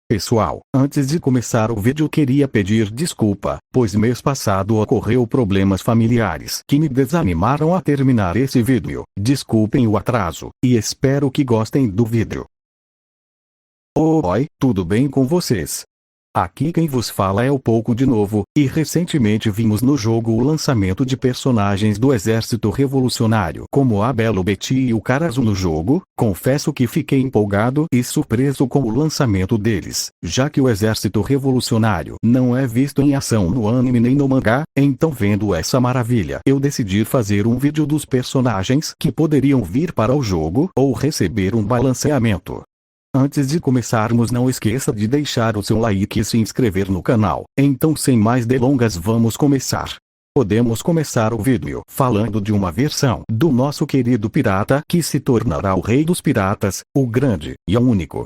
Pessoal, antes de começar o vídeo queria pedir desculpa, pois mês passado ocorreu problemas familiares que me desanimaram a terminar esse vídeo. Desculpem o atraso, e espero que gostem do vídeo. Oi, tudo bem com vocês? Aqui quem vos fala é o Pouco de novo, e recentemente vimos no jogo o lançamento de personagens do Exército Revolucionário como a Belo Betty e o Karazu no jogo. Confesso que fiquei empolgado e surpreso com o lançamento deles, já que o Exército Revolucionário não é visto em ação no anime nem no mangá. Então, vendo essa maravilha, eu decidi fazer um vídeo dos personagens que poderiam vir para o jogo ou receber um balanceamento. Antes de começarmos, não esqueça de deixar o seu like e se inscrever no canal. Então, sem mais delongas, vamos começar. Podemos começar o vídeo falando de uma versão do nosso querido pirata que se tornará o rei dos piratas, o grande e único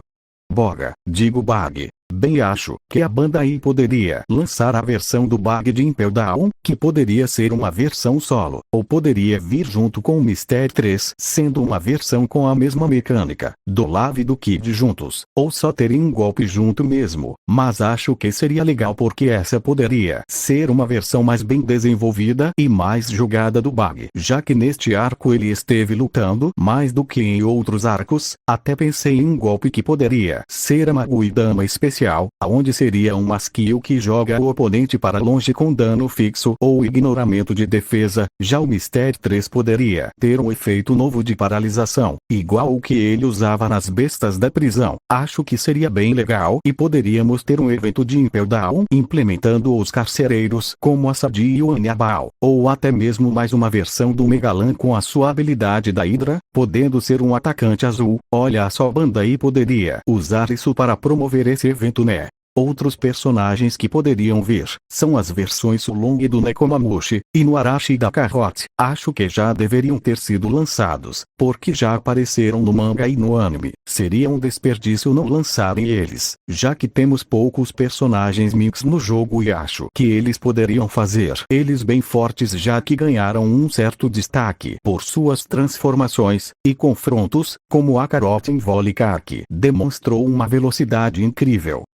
Bug. Bem, acho que a Bandai poderia lançar a versão do Bug de Impel Down, que poderia ser uma versão solo, ou poderia vir junto com o Mystery 3, sendo uma versão com a mesma mecânica do Lava e do Kid juntos, ou só terem um golpe junto mesmo. Mas acho que seria legal porque essa poderia ser uma versão mais bem desenvolvida e mais jogada do Bug, já que neste arco ele esteve lutando mais do que em outros arcos. Até pensei em um golpe que poderia ser a Magui-dama especial, aonde seria uma skill que joga o oponente para longe com dano fixo ou ignoramento de defesa. Já o Mystery 3 poderia ter um efeito novo de paralisação, igual o que ele usava nas bestas da prisão. Acho que seria bem legal e poderíamos ter um evento de Impel Down implementando os carcereiros como a Sadie e o Anyabao, ou até mesmo mais uma versão do Megalan com a sua habilidade da Hydra, podendo ser um atacante azul. Olha só, a Bandai poderia usar isso para promover esse evento, né? Outros personagens que poderiam vir são as versões Sulong do Nekomamushi e no Arashi da Carrot. Acho que já deveriam ter sido lançados, porque já apareceram no manga e no anime. Seria um desperdício não lançarem eles, já que temos poucos personagens mix no jogo e acho que eles poderiam fazer eles bem fortes, já que ganharam um certo destaque por suas transformações e confrontos, como a Carrot em Volica, que demonstrou uma velocidade incrível.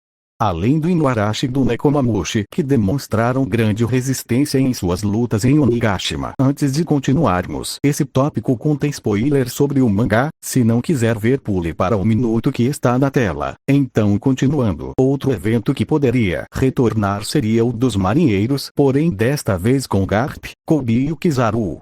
Além do Inuarashi e do Nekomamushi, que demonstraram grande resistência em suas lutas em Onigashima. Antes de continuarmos, esse tópico contém spoiler sobre o mangá. Se não quiser ver, pule para o minuto que está na tela. Então, continuando, outro evento que poderia retornar seria o dos marinheiros, porém desta vez com Garp, Kobe e o Kizaru.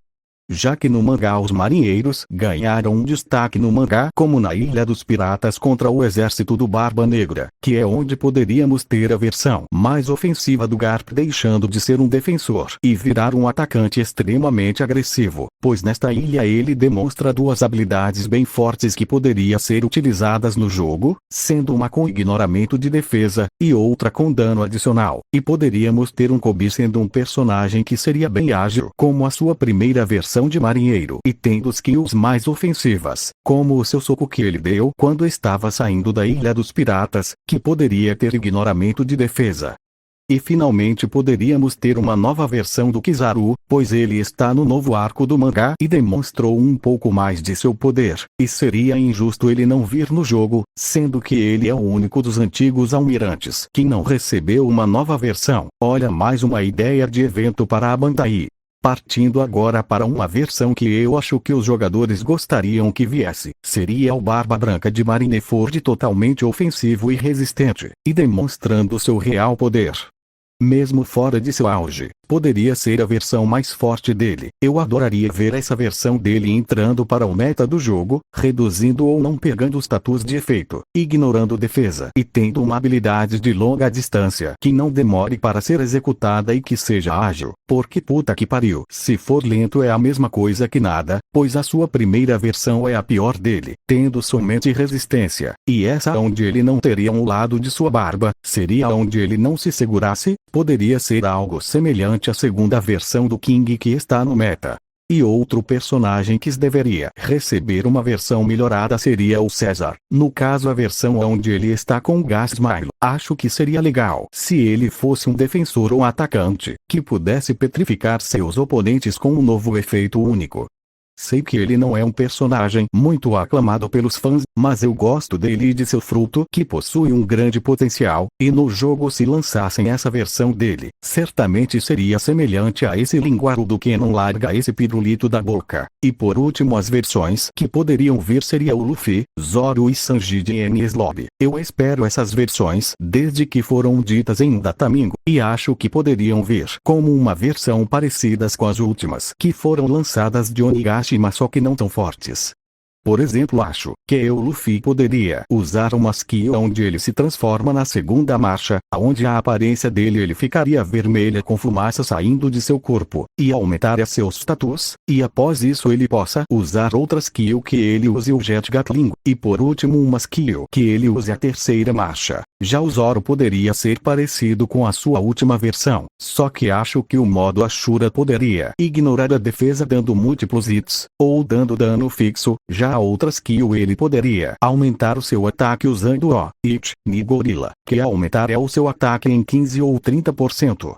Já que no mangá os marinheiros ganharam um destaque no mangá como na Ilha dos Piratas contra o exército do Barba Negra, que é onde poderíamos ter a versão mais ofensiva do Garp, deixando de ser um defensor e virar um atacante extremamente agressivo, pois nesta ilha ele demonstra duas habilidades bem fortes que poderiam ser utilizadas no jogo, sendo uma com ignoramento de defesa e outra com dano adicional, e poderíamos ter um Kobe sendo um personagem que seria bem ágil como a sua primeira versão de marinheiro e tendo skills mais ofensivas, como o seu soco que ele deu quando estava saindo da Ilha dos Piratas, que poderia ter ignoramento de defesa. E finalmente poderíamos ter uma nova versão do Kizaru, pois ele está no novo arco do mangá e demonstrou um pouco mais de seu poder, e seria injusto ele não vir no jogo, sendo que ele é o único dos antigos almirantes que não recebeu uma nova versão. Olha, mais uma ideia de evento para a Bandai. Partindo agora para uma versão que eu acho que os jogadores gostariam que viesse, seria o Barba Branca de Marineford, totalmente ofensivo e resistente, e demonstrando seu real poder. Mesmo fora de seu auge, poderia ser a versão mais forte dele. Eu adoraria ver essa versão dele entrando para o meta do jogo, reduzindo ou não pegando os status de efeito, ignorando defesa e tendo uma habilidade de longa distância que não demore para ser executada e que seja ágil, porque puta que pariu, se for lento é a mesma coisa que nada, pois a sua primeira versão é a pior dele, tendo somente resistência, e essa onde ele não teria um lado de sua barba, seria onde ele não se segurasse. Poderia ser algo semelhante à segunda versão do King que está no meta. E outro personagem que deveria receber uma versão melhorada seria o César. No caso, a versão onde ele está com o Gas Smile. Acho que seria legal se ele fosse um defensor ou atacante que pudesse petrificar seus oponentes com um novo efeito único. Sei que ele não é um personagem muito aclamado pelos fãs, mas eu gosto dele e de seu fruto que possui um grande potencial, e no jogo se lançassem essa versão dele, certamente seria semelhante a esse linguarudo que não larga esse pirulito da boca. E por último as versões que poderiam vir seria o Luffy, Zoro e Sanji de Enies Lobby. Eu espero essas versões desde que foram ditas em Datamingo, e acho que poderiam vir como uma versão parecidas com as últimas que foram lançadas de Onigashima, só que não tão fortes. Por exemplo, acho que o Luffy poderia usar uma skill onde ele se transforma na segunda marcha, onde a aparência dele ele ficaria vermelha com fumaça saindo de seu corpo, e aumentar seus status, e após isso ele possa usar outra skill que ele use o Jet Gatling, e por último uma skill que ele use a terceira marcha. Já o Zoro poderia ser parecido com a sua última versão, só que acho que o modo Ashura poderia ignorar a defesa dando múltiplos hits, ou dando dano fixo. Já a outra skill ele poderia aumentar o seu ataque usando o It Ni Gorilla, que aumentaria o seu ataque em 15 ou 30%.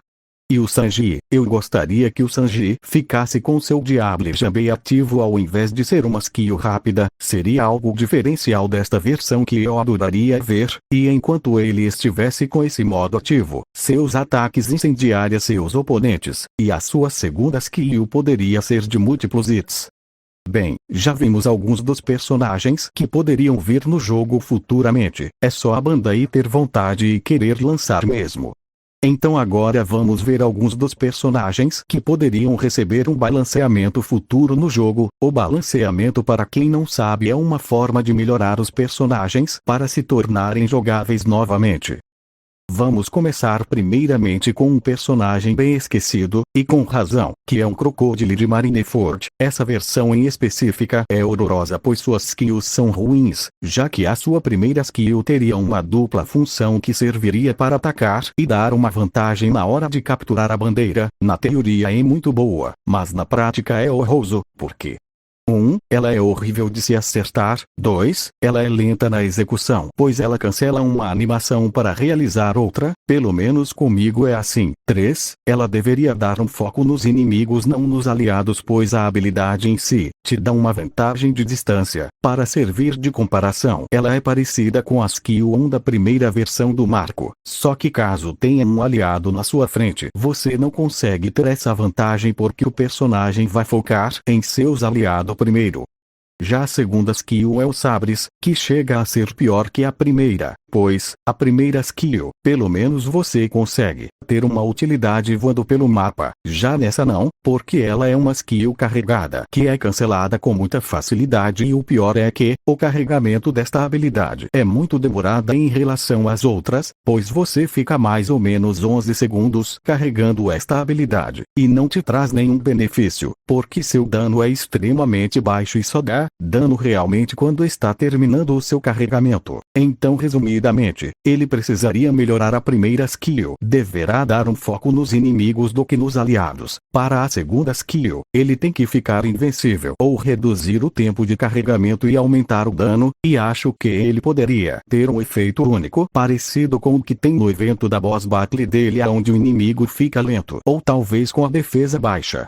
E o Sanji, eu gostaria que o Sanji ficasse com seu Diable Jambe ativo ao invés de ser uma skill rápida, seria algo diferencial desta versão que eu adoraria ver, e enquanto ele estivesse com esse modo ativo, seus ataques incendiariam seus oponentes, e a sua segunda skill poderia ser de múltiplos hits. Bem, já vimos alguns dos personagens que poderiam vir no jogo futuramente, é só a Bandai ter vontade e querer lançar mesmo. Então agora vamos ver alguns dos personagens que poderiam receber um balanceamento futuro no jogo. O balanceamento, para quem não sabe, é uma forma de melhorar os personagens para se tornarem jogáveis novamente. Vamos começar primeiramente com um personagem bem esquecido, e com razão, que é um crocodilo de Marineford. Essa versão em específica é horrorosa pois suas skills são ruins, já que a sua primeira skill teria uma dupla função que serviria para atacar e dar uma vantagem na hora de capturar a bandeira. Na teoria é muito boa, mas na prática é horroroso, porque 1. Ela é horrível de se acertar. 2. Ela é lenta na execução, pois ela cancela uma animação para realizar outra, pelo menos comigo é assim. 3. Ela deveria dar um foco nos inimigos, não nos aliados, pois a habilidade em si te dá uma vantagem de distância. Para servir de comparação, ela é parecida com a skill 1 da primeira versão do Marco, só que caso tenha um aliado na sua frente, você não consegue ter essa vantagem porque o personagem vai focar em seus aliados primeiro. Já a segunda skill é o Sabres, que chega a ser pior que a primeira, pois, a primeira skill, pelo menos você consegue ter uma utilidade voando pelo mapa, já nessa não, porque ela é uma skill carregada que é cancelada com muita facilidade, e o pior é que, o carregamento desta habilidade é muito demorada em relação às outras, pois você fica mais ou menos 11 segundos carregando esta habilidade, e não te traz nenhum benefício, porque seu dano é extremamente baixo e só dá dano realmente quando está terminando o seu carregamento. Então, resumidamente, ele precisaria melhorar a primeira skill, deverá dar um foco nos inimigos do que nos aliados. Para a segunda skill, ele tem que ficar invencível ou reduzir o tempo de carregamento e aumentar o dano, e acho que ele poderia ter um efeito único parecido com o que tem no evento da boss battle dele, onde o inimigo fica lento, ou talvez com a defesa baixa.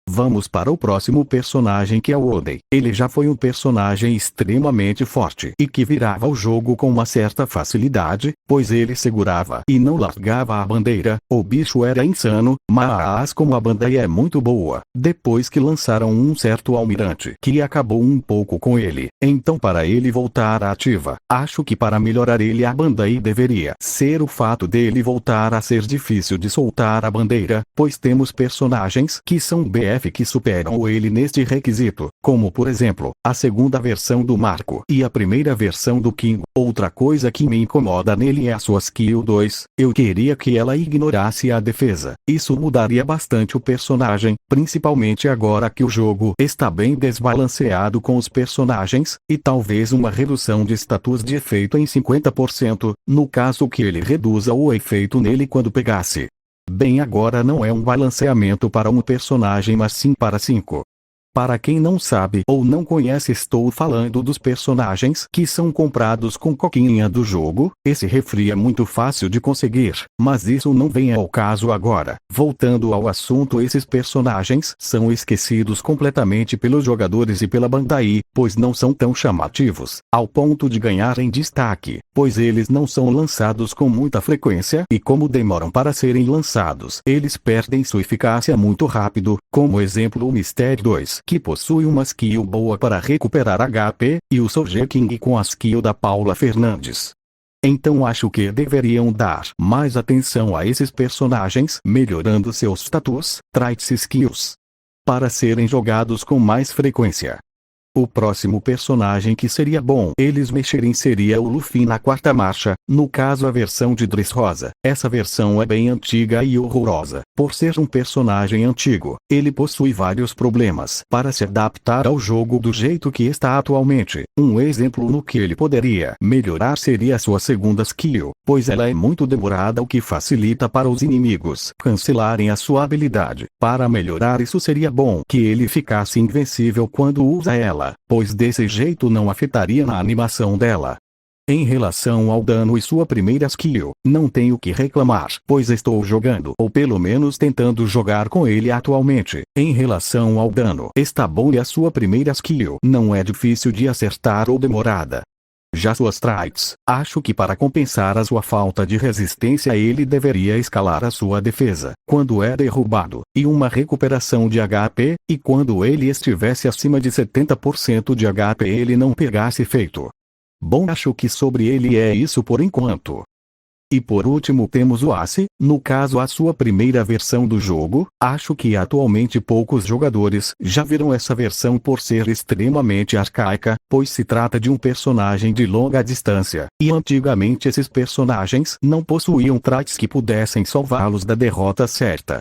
Vamos para o próximo personagem, que é o Oden. Ele já foi um personagem extremamente forte e que virava o jogo com uma certa facilidade, pois ele segurava e não largava a bandeira. O bicho era insano, mas como a Bandai é muito boa, depois que lançaram um certo almirante que acabou um pouco com ele, então para ele voltar à ativa, acho que para melhorar ele a Bandai deveria ser o fato dele voltar a ser difícil de soltar a bandeira, pois temos personagens que são BF que superam ele neste requisito, como por exemplo, a segunda versão do Marco e a primeira versão do King. Outra coisa que me incomoda nele é a sua skill 2, eu queria que ela ignorasse a defesa. Isso mudaria bastante o personagem, principalmente agora que o jogo está bem desbalanceado com os personagens, e talvez uma redução de status de efeito em 50%, no caso que ele reduza o efeito nele quando pegasse. Bem, agora não é um balanceamento para um personagem, mas sim para 5. Para quem não sabe ou não conhece, estou falando dos personagens que são comprados com coquinha do jogo. Esse refri é muito fácil de conseguir, mas isso não vem ao caso agora. Voltando ao assunto, esses personagens são esquecidos completamente pelos jogadores e pela Bandai, pois não são tão chamativos, ao ponto de ganharem destaque, pois eles não são lançados com muita frequência e como demoram para serem lançados, eles perdem sua eficácia muito rápido, como exemplo o Mystery 2. Que possui uma skill boa para recuperar HP, e o Soul King com a skill da Paula Fernandes. Então acho que deveriam dar mais atenção a esses personagens, melhorando seus status, traits e skills, para serem jogados com mais frequência. O próximo personagem que seria bom eles mexerem seria o Luffy na quarta marcha, no caso a versão de Dressrosa. Essa versão é bem antiga e horrorosa. Por ser um personagem antigo, ele possui vários problemas para se adaptar ao jogo do jeito que está atualmente. Um exemplo no que ele poderia melhorar seria a sua segunda skill, pois ela é muito demorada, o que facilita para os inimigos cancelarem a sua habilidade. Para melhorar isso seria bom que ele ficasse invencível quando usa ela, pois desse jeito não afetaria na animação dela. Em relação ao dano e sua primeira skill, não tenho que reclamar, pois estou jogando ou pelo menos tentando jogar com ele atualmente. Em relação ao dano, está bom e a sua primeira skill não é difícil de acertar ou demorada. Já suas traits, acho que para compensar a sua falta de resistência ele deveria escalar a sua defesa quando é derrubado, e uma recuperação de HP, e quando ele estivesse acima de 70% de HP ele não pegasse efeito. Bom, acho que sobre ele é isso por enquanto. E por último temos o Ace, no caso a sua primeira versão do jogo. Acho que atualmente poucos jogadores já viram essa versão por ser extremamente arcaica, pois se trata de um personagem de longa distância, e antigamente esses personagens não possuíam traits que pudessem salvá-los da derrota certa.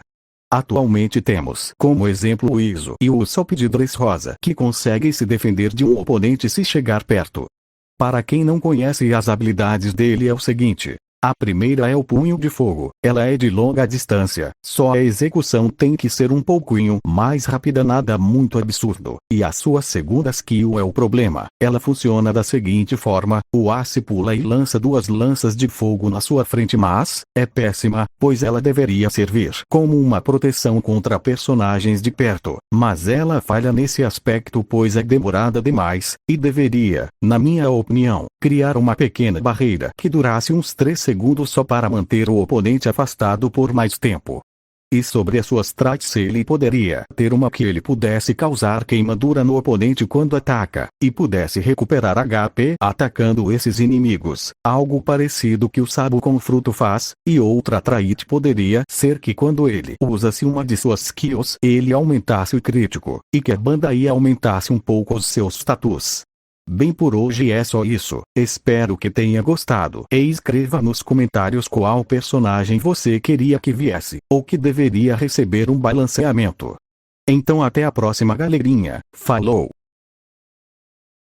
Atualmente temos como exemplo o Iso e o Usopp de Dressrosa, que conseguem se defender de um oponente se chegar perto. Para quem não conhece as habilidades dele é o seguinte. A primeira é o Punho de Fogo. Ela é de longa distância, só a execução tem que ser um pouquinho mais rápida, nada muito absurdo. E a sua segunda skill é o problema. Ela funciona da seguinte forma: o Ace pula e lança duas lanças de fogo na sua frente, mas é péssima, pois ela deveria servir como uma proteção contra personagens de perto. Mas ela falha nesse aspecto, pois é demorada demais, e deveria, na minha opinião, criar uma pequena barreira que durasse uns 3 segundos só para manter o oponente afastado por mais tempo. E sobre as suas traits, ele poderia ter uma que ele pudesse causar queimadura no oponente quando ataca, e pudesse recuperar HP atacando esses inimigos, algo parecido que o Sabo com fruto faz. E outra trait poderia ser que quando ele usa-se uma de suas skills, ele aumentasse o crítico, e que a Bandai aumentasse um pouco os seus status. Bem, por hoje é só isso. Espero que tenha gostado. E escreva nos comentários qual personagem você queria que viesse, ou que deveria receber um balanceamento. Então até a próxima, galerinha. Falou!